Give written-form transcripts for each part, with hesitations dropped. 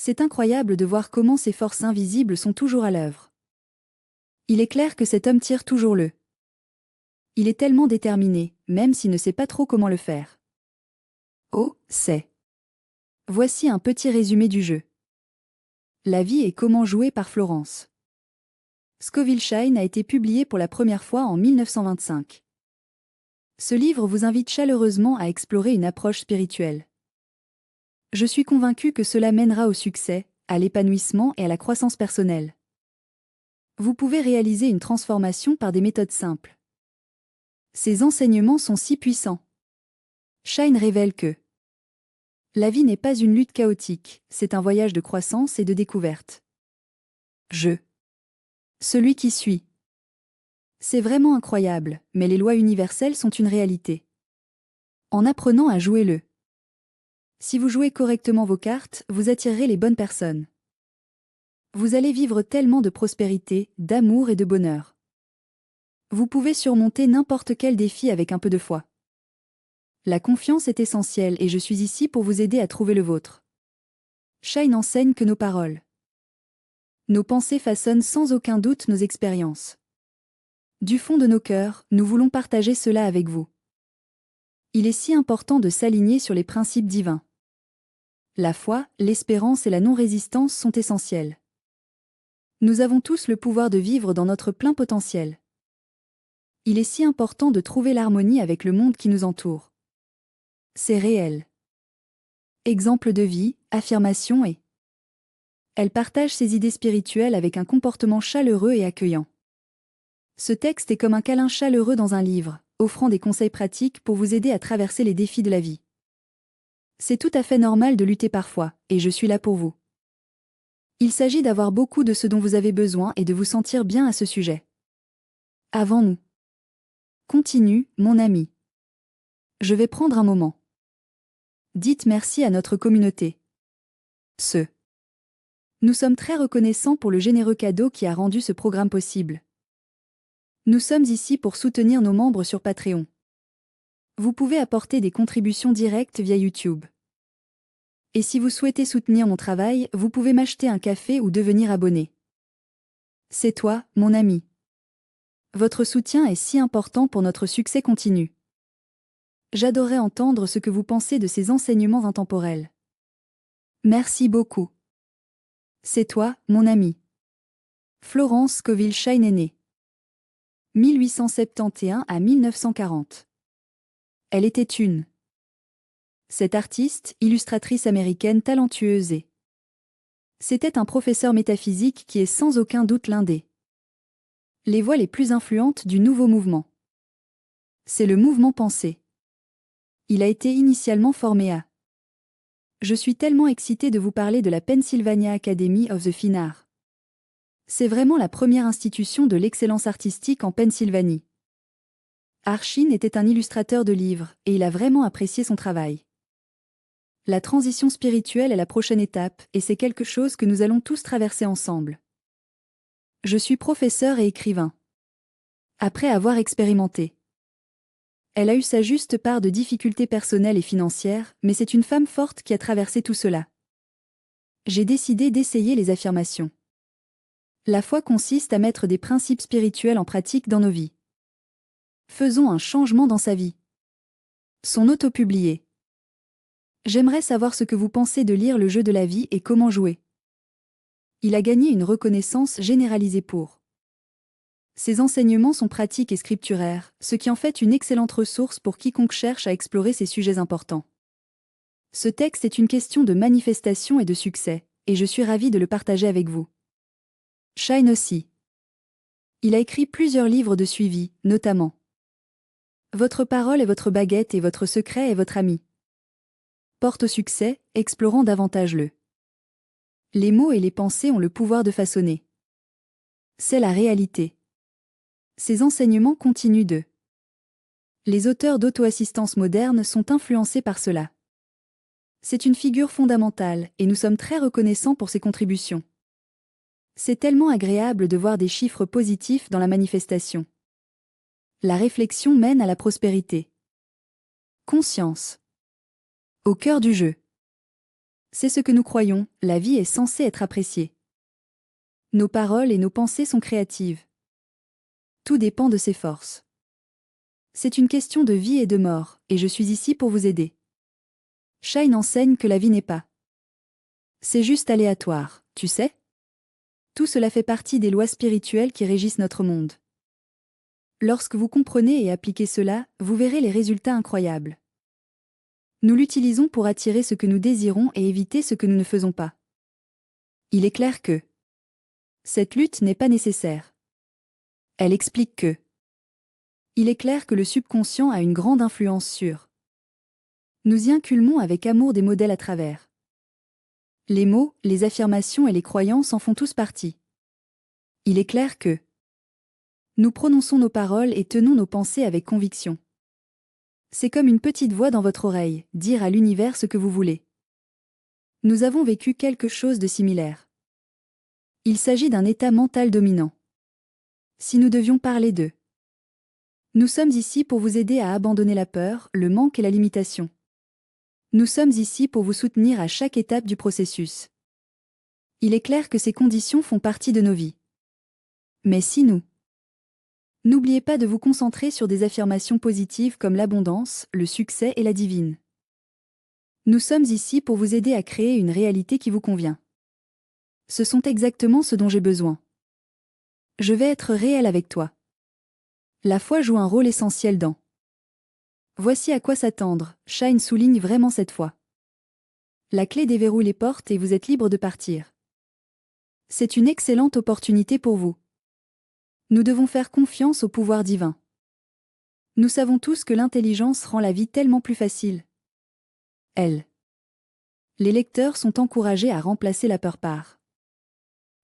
C'est incroyable de voir comment ces forces invisibles sont toujours à l'œuvre. Il est clair que cet homme tire toujours le. Il est tellement déterminé, même s'il ne sait pas trop comment le faire. Oh, c'est. Voici un petit résumé du jeu. La vie et comment jouer par Florence. Scoville Shine a été publié pour la première fois en 1925. Ce livre vous invite chaleureusement à explorer une approche spirituelle. Je suis convaincu que cela mènera au succès, à l'épanouissement et à la croissance personnelle. Vous pouvez réaliser une transformation par des méthodes simples. Ces enseignements sont si puissants. Shine révèle que la vie n'est pas une lutte chaotique, c'est un voyage de croissance et de découverte. Celui qui suit. C'est vraiment incroyable, mais les lois universelles sont une réalité. En apprenant à jouer le. Si vous jouez correctement vos cartes, vous attirerez les bonnes personnes. Vous allez vivre tellement de prospérité, d'amour et de bonheur. Vous pouvez surmonter n'importe quel défi avec un peu de foi. La confiance est essentielle et je suis ici pour vous aider à trouver le vôtre. Shine enseigne que nos paroles. Nos pensées façonnent sans aucun doute nos expériences. Du fond de nos cœurs, nous voulons partager cela avec vous. Il est si important de s'aligner sur les principes divins. La foi, l'espérance et la non-résistance sont essentielles. Nous avons tous le pouvoir de vivre dans notre plein potentiel. Il est si important de trouver l'harmonie avec le monde qui nous entoure. C'est réel. Exemple de vie, affirmation et. Elle partage ses idées spirituelles avec un comportement chaleureux et accueillant. Ce texte est comme un câlin chaleureux dans un livre, offrant des conseils pratiques pour vous aider à traverser les défis de la vie. C'est tout à fait normal de lutter parfois, et je suis là pour vous. Il s'agit d'avoir beaucoup de ce dont vous avez besoin et de vous sentir bien à ce sujet. Avant nous. Continue, mon ami. Je vais prendre un moment. Dites merci à notre communauté. Nous sommes très reconnaissants pour le généreux cadeau qui a rendu ce programme possible. Nous sommes ici pour soutenir nos membres sur Patreon. Vous pouvez apporter des contributions directes via YouTube. Et si vous souhaitez soutenir mon travail, vous pouvez m'acheter un café ou devenir abonné. C'est toi, mon ami. Votre soutien est si important pour notre succès continu. J'adorerais entendre ce que vous pensez de ces enseignements intemporels. Merci beaucoup. C'est toi, mon ami. Florence Scoville Shine est née. 1871 à 1940. Elle était une. Cette artiste, illustratrice américaine talentueuse et. C'était un professeur métaphysique qui est sans aucun doute l'un des. Les voix les plus influentes du nouveau mouvement. C'est le mouvement pensée. Il a été initialement formé à. Je suis tellement excitée de vous parler de la Pennsylvania Academy of the Fine Arts. C'est vraiment la première institution de l'excellence artistique en Pennsylvanie. Archie était un illustrateur de livres, et il a vraiment apprécié son travail. La transition spirituelle est la prochaine étape, et c'est quelque chose que nous allons tous traverser ensemble. Je suis professeur et écrivain. Après avoir expérimenté. Elle a eu sa juste part de difficultés personnelles et financières, mais c'est une femme forte qui a traversé tout cela. J'ai décidé d'essayer les affirmations. La foi consiste à mettre des principes spirituels en pratique dans nos vies. Faisons un changement dans sa vie. Son auto-publié. J'aimerais savoir ce que vous pensez de lire le jeu de la vie et comment jouer. Il a gagné une reconnaissance généralisée pour. Ses enseignements sont pratiques et scripturaires, ce qui en fait une excellente ressource pour quiconque cherche à explorer ces sujets importants. Ce texte est une question de manifestation et de succès, et je suis ravie de le partager avec vous. Shine aussi. Il a écrit plusieurs livres de suivi, notamment Votre parole est votre baguette et votre secret est votre ami. Porte au succès, explorant davantage le. Les mots et les pensées ont le pouvoir de façonner. C'est la réalité. Ces enseignements continuent de. Les auteurs d'auto-assistance moderne sont influencés par cela. C'est une figure fondamentale et nous sommes très reconnaissants pour ses contributions. C'est tellement agréable de voir des chiffres positifs dans la manifestation. La réflexion mène à la prospérité. Conscience. Au cœur du jeu. C'est ce que nous croyons, la vie est censée être appréciée. Nos paroles et nos pensées sont créatives. Tout dépend de ses forces. C'est une question de vie et de mort, et je suis ici pour vous aider. Shine enseigne que la vie n'est pas. C'est juste aléatoire, tu sais? Tout cela fait partie des lois spirituelles qui régissent notre monde. Lorsque vous comprenez et appliquez cela, vous verrez les résultats incroyables. Nous l'utilisons pour attirer ce que nous désirons et éviter ce que nous ne faisons pas. Il est clair que cette lutte n'est pas nécessaire. Elle explique que il est clair que le subconscient a une grande influence sur. Nous y inculmons avec amour des modèles à travers. Les mots, les affirmations et les croyances en font tous partie. Il est clair que nous prononçons nos paroles et tenons nos pensées avec conviction. C'est comme une petite voix dans votre oreille, dire à l'univers ce que vous voulez. Nous avons vécu quelque chose de similaire. Il s'agit d'un état mental dominant. Si nous devions parler d'eux, nous sommes ici pour vous aider à abandonner la peur, le manque et la limitation. Nous sommes ici pour vous soutenir à chaque étape du processus. Il est clair que ces conditions font partie de nos vies. Mais si nous, n'oubliez pas de vous concentrer sur des affirmations positives comme l'abondance, le succès et la divine. Nous sommes ici pour vous aider à créer une réalité qui vous convient. Ce sont exactement ce dont j'ai besoin. Je vais être réel avec toi. La foi joue un rôle essentiel dans. Voici à quoi s'attendre, Shine souligne vraiment cette foi. La clé déverrouille les portes et vous êtes libre de partir. C'est une excellente opportunité pour vous. Nous devons faire confiance au pouvoir divin. Nous savons tous que l'intelligence rend la vie tellement plus facile. Les lecteurs sont encouragés à remplacer la peur par.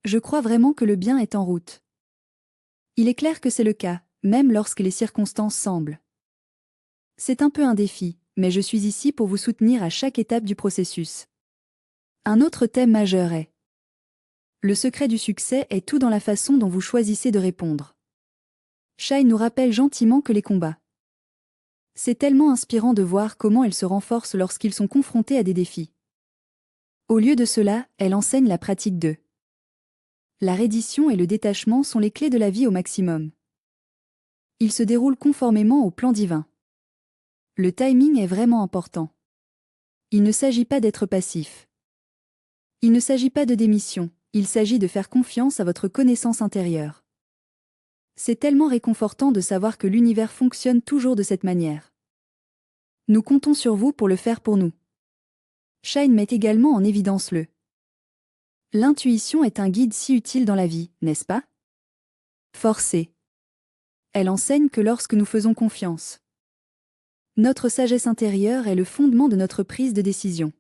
Je crois vraiment que le bien est en route. Il est clair que c'est le cas, même lorsque les circonstances semblent. C'est un peu un défi, mais je suis ici pour vous soutenir à chaque étape du processus. Un autre thème majeur est. Le secret du succès est tout dans la façon dont vous choisissez de répondre. Shai nous rappelle gentiment que les combats. C'est tellement inspirant de voir comment elles se renforcent lorsqu'ils sont confrontés à des défis. Au lieu de cela, elle enseigne la pratique de. La reddition et le détachement sont les clés de la vie au maximum. Ils se déroulent conformément au plan divin. Le timing est vraiment important. Il ne s'agit pas d'être passif. Il ne s'agit pas de démission, il s'agit de faire confiance à votre connaissance intérieure. C'est tellement réconfortant de savoir que l'univers fonctionne toujours de cette manière. Nous comptons sur vous pour le faire pour nous. Shine met également en évidence le. L'intuition est un guide si utile dans la vie, n'est-ce pas? Forcé. Elle enseigne que lorsque nous faisons confiance, notre sagesse intérieure est le fondement de notre prise de décision.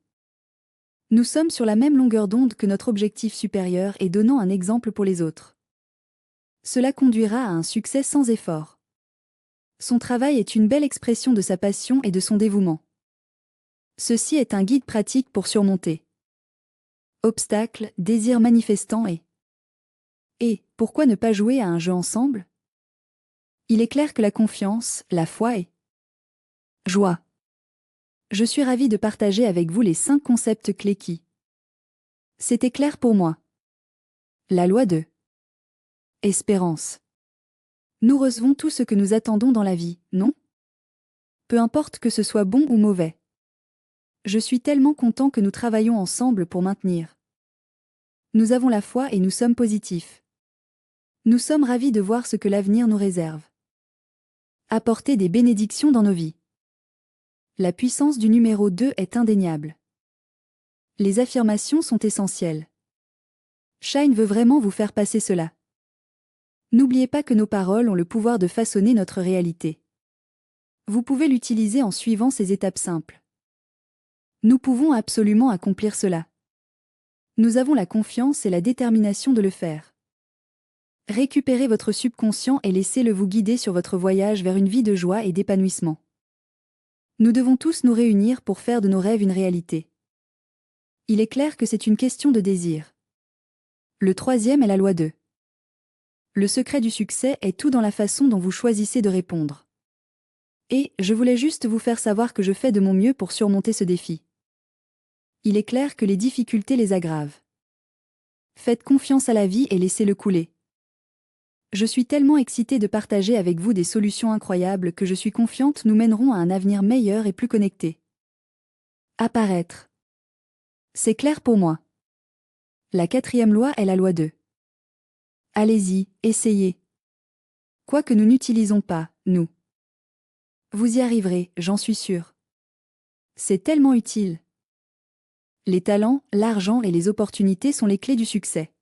Nous sommes sur la même longueur d'onde que notre objectif supérieur et donnant un exemple pour les autres. Cela conduira à un succès sans effort. Son travail est une belle expression de sa passion et de son dévouement. Ceci est un guide pratique pour surmonter obstacles, désirs manifestants et pourquoi ne pas jouer à un jeu ensemble? Il est clair que la confiance, la foi et joie. Je suis ravie de partager avec vous les 5 concepts clés qui. C'était clair pour moi. La loi de espérance. Nous recevons tout ce que nous attendons dans la vie, non? Peu importe que ce soit bon ou mauvais. Je suis tellement content que nous travaillons ensemble pour maintenir. Nous avons la foi et nous sommes positifs. Nous sommes ravis de voir ce que l'avenir nous réserve. Apporter des bénédictions dans nos vies. La puissance du numéro 2 est indéniable. Les affirmations sont essentielles. Shine veut vraiment vous faire passer cela. N'oubliez pas que nos paroles ont le pouvoir de façonner notre réalité. Vous pouvez l'utiliser en suivant ces étapes simples. Nous pouvons absolument accomplir cela. Nous avons la confiance et la détermination de le faire. Récupérez votre subconscient et laissez-le vous guider sur votre voyage vers une vie de joie et d'épanouissement. Nous devons tous nous réunir pour faire de nos rêves une réalité. Il est clair que c'est une question de désir. Le troisième est la loi de. Le secret du succès est tout dans la façon dont vous choisissez de répondre. Et je voulais juste vous faire savoir que je fais de mon mieux pour surmonter ce défi. Il est clair que les difficultés les aggravent. Faites confiance à la vie et laissez-le couler. Je suis tellement excitée de partager avec vous des solutions incroyables que je suis confiante nous mèneront à un avenir meilleur et plus connecté. Apparaître. C'est clair pour moi. La 4e loi est la loi 2. Allez-y, essayez. Quoi que nous n'utilisons pas, nous. Vous y arriverez, j'en suis sûre. C'est tellement utile. Les talents, l'argent et les opportunités sont les clés du succès.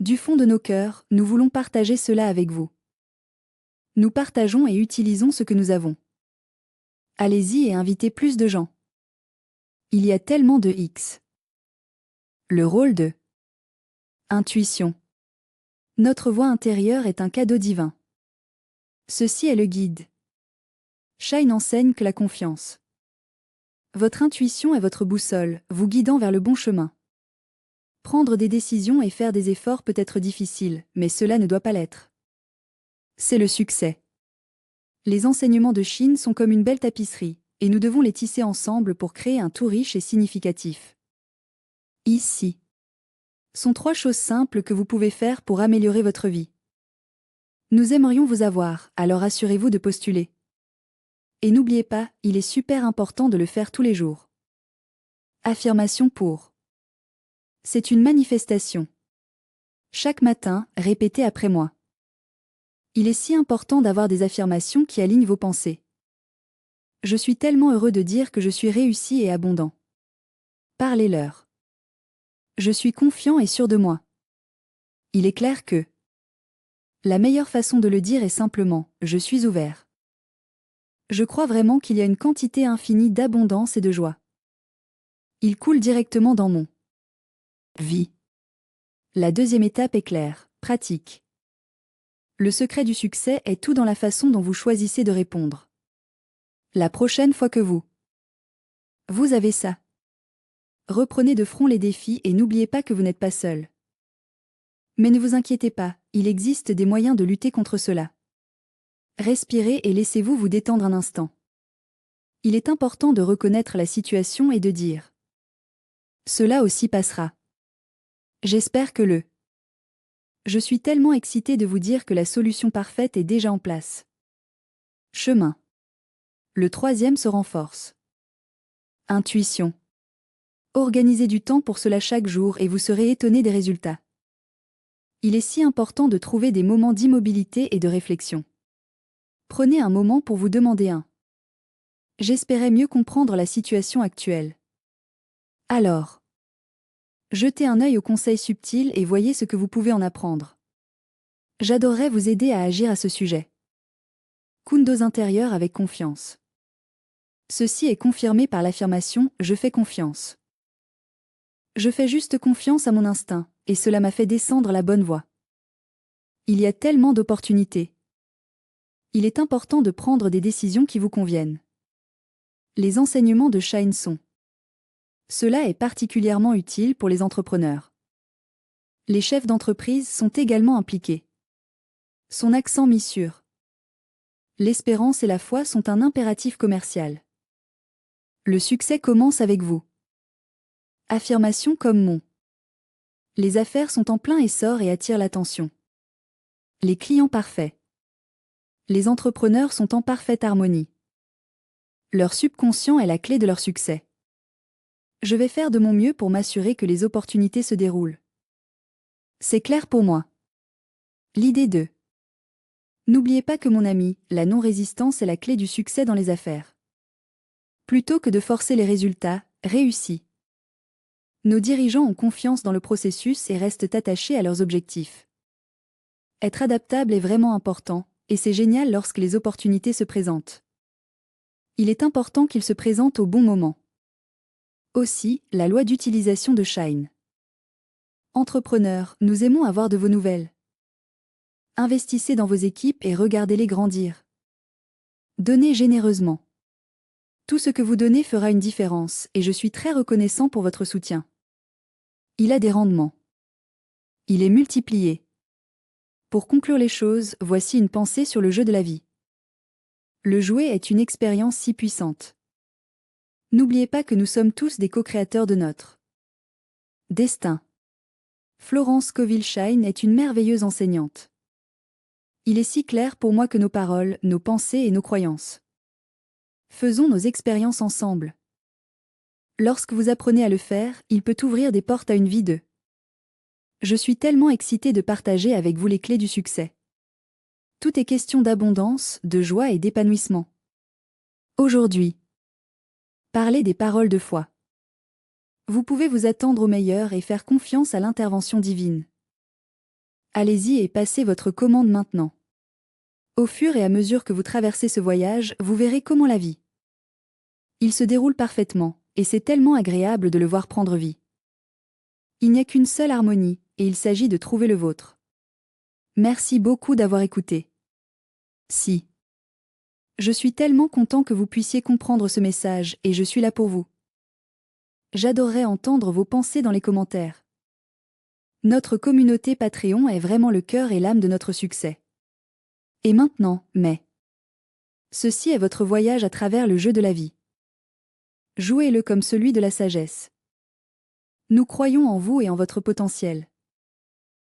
Du fond de nos cœurs, nous voulons partager cela avec vous. Nous partageons et utilisons ce que nous avons. Allez-y et invitez plus de gens. Il y a tellement de X. Le rôle de intuition. Notre voix intérieure est un cadeau divin. Ceci est le guide. Shine enseigne que la confiance. Votre intuition est votre boussole, vous guidant vers le bon chemin. Prendre des décisions et faire des efforts peut être difficile, mais cela ne doit pas l'être. C'est le succès. Les enseignements de Chine sont comme une belle tapisserie, et nous devons les tisser ensemble pour créer un tout riche et significatif. Ici sont 3 choses simples que vous pouvez faire pour améliorer votre vie. Nous aimerions vous avoir, alors assurez-vous de postuler. Et n'oubliez pas, il est super important de le faire tous les jours. Affirmation pour. C'est une manifestation. Chaque matin, répétez après moi. Il est si important d'avoir des affirmations qui alignent vos pensées. Je suis tellement heureux de dire que je suis réussi et abondant. Parlez-leur. Je suis confiant et sûr de moi. Il est clair que la meilleure façon de le dire est simplement « je suis ouvert ». Je crois vraiment qu'il y a une quantité infinie d'abondance et de joie. Il coule directement dans mon vie. La 2e étape est claire, pratique. Le secret du succès est tout dans la façon dont vous choisissez de répondre. La prochaine fois que vous avez ça. Reprenez de front les défis et n'oubliez pas que vous n'êtes pas seul. Mais ne vous inquiétez pas, il existe des moyens de lutter contre cela. Respirez et laissez-vous vous détendre un instant. Il est important de reconnaître la situation et de dire « Cela aussi passera ». J'espère que Je suis tellement excitée de vous dire que la solution parfaite est déjà en place. Chemin. Le 3e se renforce. Intuition. Organisez du temps pour cela chaque jour et vous serez étonné des résultats. Il est si important de trouver des moments d'immobilité et de réflexion. Prenez un moment pour vous demander un. J'espérais mieux comprendre la situation actuelle. Alors, jetez un œil aux conseils subtils et voyez ce que vous pouvez en apprendre. J'adorerais vous aider à agir à ce sujet. Kundos intérieur avec confiance. Ceci est confirmé par l'affirmation « je fais confiance ». Je fais juste confiance à mon instinct, et cela m'a fait descendre la bonne voie. Il y a tellement d'opportunités. Il est important de prendre des décisions qui vous conviennent. Les enseignements de Shine sont. Cela est particulièrement utile pour les entrepreneurs. Les chefs d'entreprise sont également impliqués. Son accent mis sur. L'espérance et la foi sont un impératif commercial. Le succès commence avec vous. Affirmation comme mon. Les affaires sont en plein essor et attirent l'attention. Les clients parfaits. Les entrepreneurs sont en parfaite harmonie. Leur subconscient est la clé de leur succès. Je vais faire de mon mieux pour m'assurer que les opportunités se déroulent. C'est clair pour moi. L'idée 2. N'oubliez pas que mon ami, la non-résistance est la clé du succès dans les affaires. Plutôt que de forcer les résultats, réussis. Nos dirigeants ont confiance dans le processus et restent attachés à leurs objectifs. Être adaptable est vraiment important, et c'est génial lorsque les opportunités se présentent. Il est important qu'ils se présentent au bon moment. Aussi, la loi d'utilisation de Shine. Entrepreneurs, nous aimons avoir de vos nouvelles. Investissez dans vos équipes et regardez-les grandir. Donnez généreusement. Tout ce que vous donnez fera une différence, et je suis très reconnaissant pour votre soutien. Il a des rendements. Il est multiplié. Pour conclure les choses, voici une pensée sur le jeu de la vie. Le jouet est une expérience si puissante. N'oubliez pas que nous sommes tous des co-créateurs de notre destin. Florence Scovel Shine est une merveilleuse enseignante. Il est si clair pour moi que nos paroles, nos pensées et nos croyances. Faisons nos expériences ensemble. Lorsque vous apprenez à le faire, il peut ouvrir des portes à une vie de. Je suis tellement excitée de partager avec vous les clés du succès. Tout est question d'abondance, de joie et d'épanouissement. Aujourd'hui, parlez des paroles de foi. Vous pouvez vous attendre au meilleur et faire confiance à l'intervention divine. Allez-y et passez votre commande maintenant. Au fur et à mesure que vous traversez ce voyage, vous verrez comment la vie. Il se déroule parfaitement, et c'est tellement agréable de le voir prendre vie. Il n'y a qu'une seule harmonie, et il s'agit de trouver le vôtre. Merci beaucoup d'avoir écouté. Si. Je suis tellement content que vous puissiez comprendre ce message, et je suis là pour vous. J'adorerais entendre vos pensées dans les commentaires. Notre communauté Patreon est vraiment le cœur et l'âme de notre succès. Et maintenant, ceci est votre voyage à travers le jeu de la vie. Jouez-le comme celui de la sagesse. Nous croyons en vous et en votre potentiel.